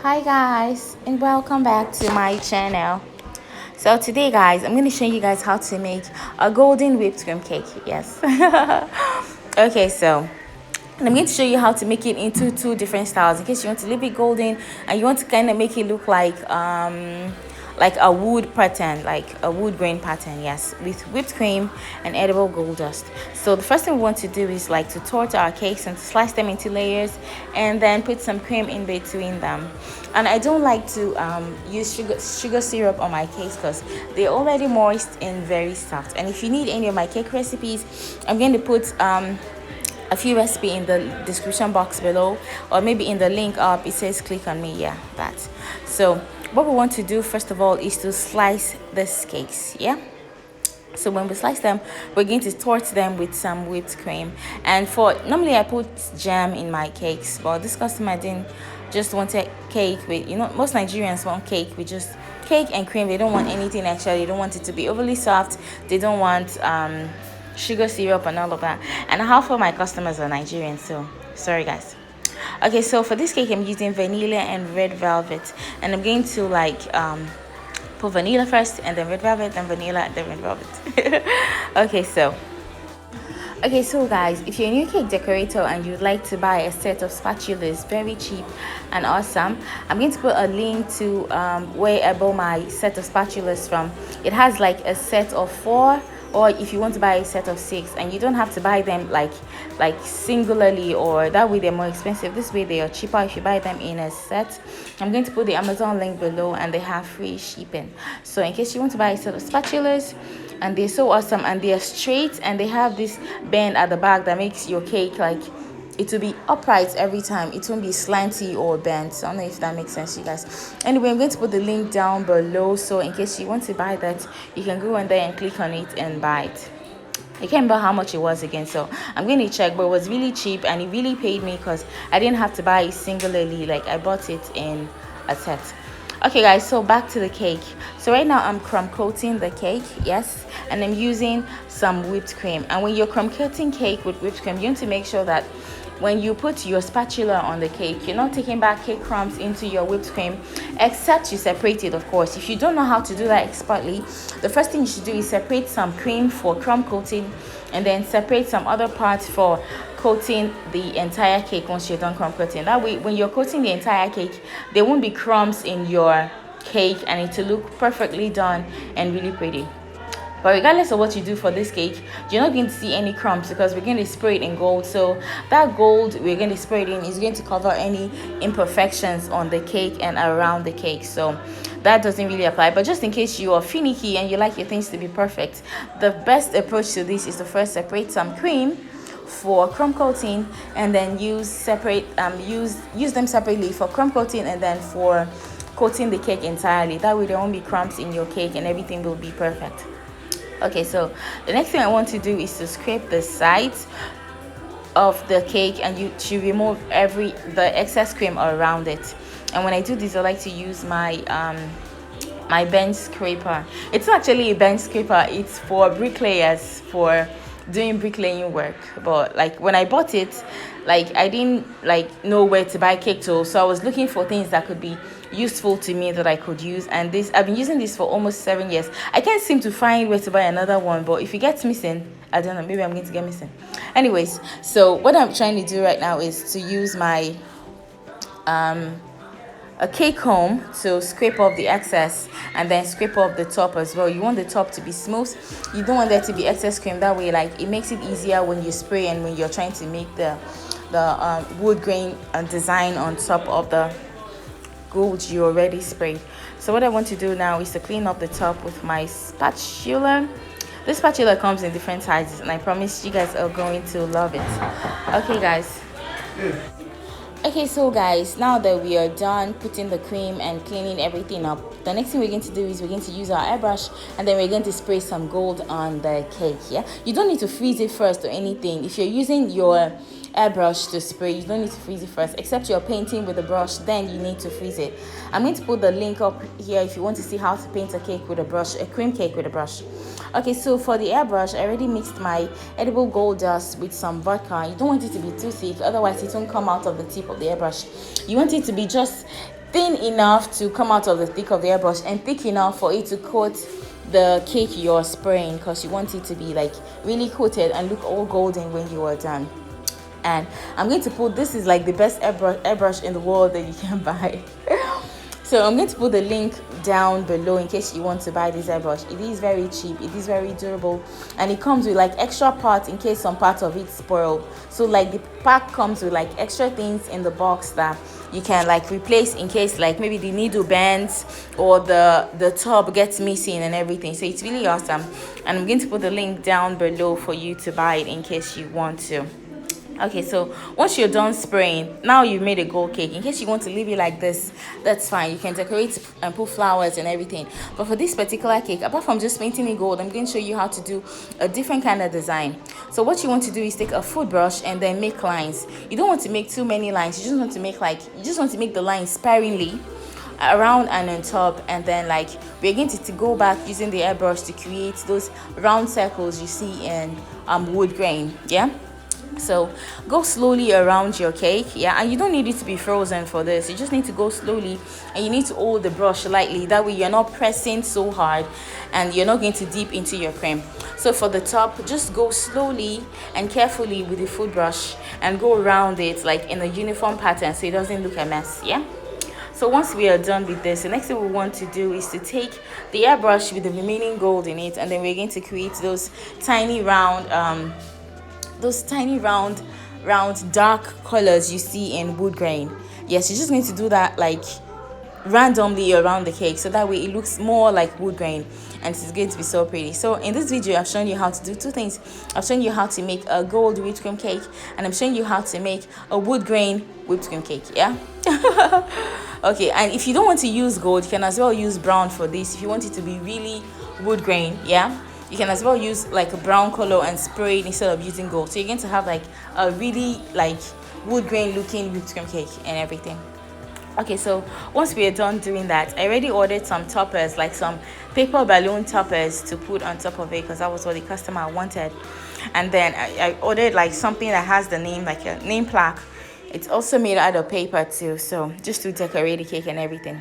Hi guys, and welcome back to my channel. So today guys, I'm going to show you guys how to make a golden whipped cream cake. Yes. Okay, so and I'm going to show you how to make it into two different styles in case you want to leave it golden and you want to kind of make it look like a wood pattern, like a wood grain pattern. Yes, with whipped cream and edible gold dust. So the first thing we want to do is like to torte our cakes and to slice them into layers and then put some cream in between them. And I don't like to use sugar syrup on my cakes because they're already moist and very soft. And if you need any of my cake recipes, I'm going to put a few recipes in the description box below, or maybe in the link up. It says click on me. Yeah, that. So what we want to do first of all is to slice these cakes. Yeah, so when we slice them, we're going to torte them with some whipped cream. And for normally I put jam in my cakes, but this customer didn't just want a cake with, most Nigerians want cake with just cake and cream. They don't want anything extra. They don't want it to be overly soft. They don't want sugar syrup and all of that. And half of my customers are Nigerian, so sorry guys. Okay, so for this cake I'm using vanilla and red velvet, and I'm going to put vanilla first and then red velvet, then vanilla, and then red velvet. Okay, so guys, if you're a new cake decorator and you'd like to buy a set of spatulas, very cheap and awesome, I'm going to put a link to where I bought my set of spatulas from. It has like a set of 4, or if you want to buy a set of 6, and you don't have to buy them like singularly, or that way they're more expensive. This way they are cheaper if you buy them in a set. I'm going to put the Amazon link below, and they have free shipping. So in case you want to buy a set of spatulas, and they're so awesome, and they're straight, and they have this bend at the back that makes your cake like it will be upright every time. It won't be slanty or bent. So I don't know if that makes sense to you guys. Anyway, I'm going to put the link down below, so in case you want to buy that, you can go in there and click on it and buy it. I can't remember how much it was again, so I'm going to check, but it was really cheap and it really paid me because I didn't have to buy it singularly. Like I bought it in a set. Okay guys, so back to the cake. So right now I'm crumb coating the cake, yes, and I'm using some whipped cream. And when you're crumb coating cake with whipped cream, you want to make sure that when you put your spatula on the cake, you're not taking back cake crumbs into your whipped cream, except you separate it, of course. If you don't know how to do that expertly, the first thing you should do is separate some cream for crumb coating, and then separate some other parts for coating the entire cake once you're done crumb coating. That way, when you're coating the entire cake, there won't be crumbs in your cake, and it will look perfectly done and really pretty. But regardless of what you do for this cake, you're not going to see any crumbs because we're going to spray it in gold. So that gold we're going to spray it in is going to cover any imperfections on the cake and around the cake. So that doesn't really apply. But just in case you are finicky and you like your things to be perfect, the best approach to this is to first separate some cream for crumb coating, and then use them separately for crumb coating and then for coating the cake entirely. That way there won't be crumbs in your cake and everything will be perfect. Okay, so the next thing I want to do is to scrape the sides of the cake, and you should remove the excess cream around it. And when I do this, I like to use my my bench scraper. It's not actually a bench scraper, it's for bricklayers, for doing bricklaying work. But like when I bought it, like I didn't know where to buy cake tools, so I was looking for things that could be useful to me that I could use. And this, I've been using this for almost 7 years. I can't seem to find where to buy another one, but if it gets missing, I don't know, maybe I'm going to get missing. Anyways, so what I'm trying to do right now is to use my a cake comb to scrape off the excess, and then scrape off the top as well. You want the top to be smooth. You don't want there to be excess cream. That way, like, it makes it easier when you spray and when you're trying to make the wood grain design on top of the gold you already sprayed. So what I want to do now is to clean up the top with my spatula. This spatula comes in different sizes, and I promise you guys are going to love it. Okay guys. Okay, so guys, now that we are done putting the cream and cleaning everything up, the next thing we're going to do is we're going to use our airbrush, and then we're going to spray some gold on the cake. Yeah, you don't need to freeze it first or anything. If you're using your airbrush to spray, you don't need to freeze it first, except you're painting with a brush, then you need to freeze it. I'm going to put the link up here if you want to see how to paint a cake with a brush, a cream cake with a brush. Okay, so for the airbrush, I already mixed my edible gold dust with some vodka. You don't want it to be too thick, otherwise it won't come out of the tip of the airbrush. You want it to be just thin enough to come out of the thick of the airbrush and thick enough for it to coat the cake you're spraying, because you want it to be like really coated and look all golden when you are done. And I'm going to put, this is like the best airbrush in the world that you can buy. So I'm going to put the link down below in case you want to buy this airbrush. It is very cheap, it is very durable, and it comes with like extra parts in case some parts of it spoil. So like the pack comes with like extra things in the box that you can like replace in case like maybe the needle bends or the tub gets missing and everything. So it's really awesome, and I'm going to put the link down below for you to buy it in case you want to. Okay, so once you're done spraying, now you've made a gold cake. In case you want to leave it like this, that's fine. You can decorate and put flowers and everything. But for this particular cake, apart from just painting it gold, I'm going to show you how to do a different kind of design. So what you want to do is take a food brush and then make lines. You don't want to make too many lines. You just want to make the lines sparingly around and on top, and then like we're going to go back using the airbrush to create those round circles you see in wood grain. Yeah, so go slowly around your cake. Yeah, and you don't need it to be frozen for this. You just need to go slowly, and you need to hold the brush lightly. That way you're not pressing so hard and you're not going to dip into your cream. So for the top, just go slowly and carefully with the food brush and go around it like in a uniform pattern so it doesn't look a mess. Yeah, so once we are done with this, the next thing we want to do is to take the airbrush with the remaining gold in it, and then we're going to create those tiny round dark colors you see in wood grain. Yes, you're just going to do that like randomly around the cake, so that way it looks more like wood grain and it's going to be so pretty. So in this video, I've shown you how to do two things. I've shown you how to make a gold whipped cream cake, and I'm showing you how to make a wood grain whipped cream cake. Yeah. Okay, and if you don't want to use gold, you can as well use brown for this. If you want it to be really wood grain, yeah, you can as well use like a brown color and spray it instead of using gold. So you're going to have like a really like wood grain looking whipped cream cake and everything. Okay, so once we are done doing that, I already ordered some toppers, like some paper balloon toppers to put on top of it, because that was what the customer wanted. And then I ordered like something that has the name, like a name plaque. It's also made out of paper too, so just to decorate the cake and everything.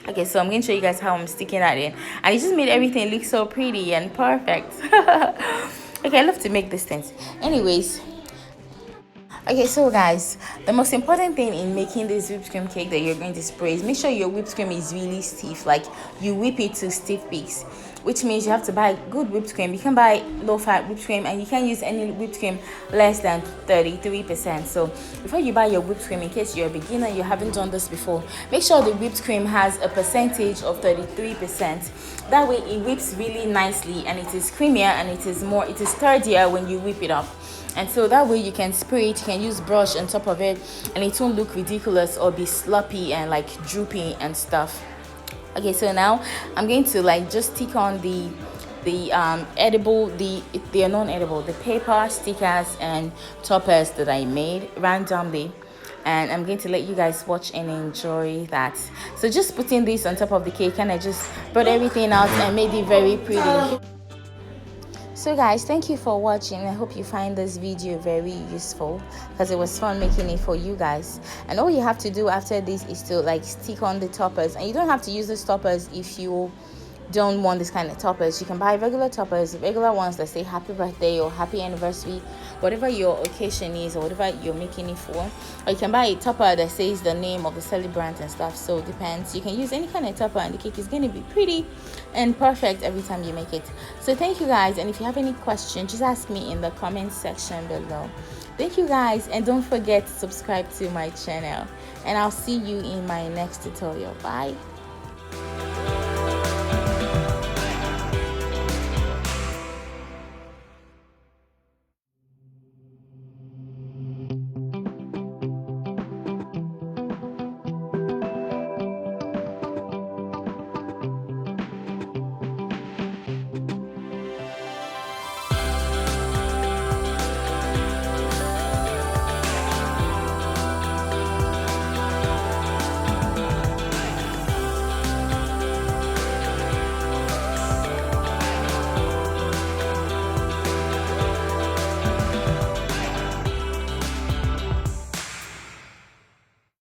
Okay, so I'm going to show you guys how I'm sticking that in, and it just made everything look so pretty and perfect. Okay, I love to make these things. Anyways, okay, so guys, the most important thing in making this whipped cream cake that you're going to spray is make sure your whipped cream is really stiff. Like you whip it to stiff peaks, which means you have to buy good whipped cream. You can buy low-fat whipped cream, and you can use any whipped cream less than 33%. So before you buy your whipped cream, in case you're a beginner, you haven't done this before, make sure the whipped cream has a percentage of 33%. That way it whips really nicely, and it is creamier and it is sturdier when you whip it up. And so that way you can spray it, you can use brush on top of it, and it won't look ridiculous or be sloppy and like droopy and stuff. Okay, so now I'm going to like just stick on the edible, they are non-edible, the paper stickers and toppers that I made randomly, and I'm going to let you guys watch and enjoy that. So just putting this on top of the cake, and I just brought everything out and made it very pretty. So guys, thank you for watching. I hope you find this video very useful, because it was fun making it for you guys. And all you have to do after this is to like stick on the toppers, and you don't have to use the toppers if you don't want this kind of toppers. You can buy regular toppers, regular ones that say happy birthday or happy anniversary, whatever your occasion is or whatever you're making it for. Or you can buy a topper that says the name of the celebrant and stuff. So it depends. You can use any kind of topper, and the cake is going to be pretty and perfect every time you make it. So thank you guys, and if you have any questions, just ask me in the comment section below. Thank you guys, and don't forget to subscribe to my channel, and I'll see you in my next tutorial. Bye.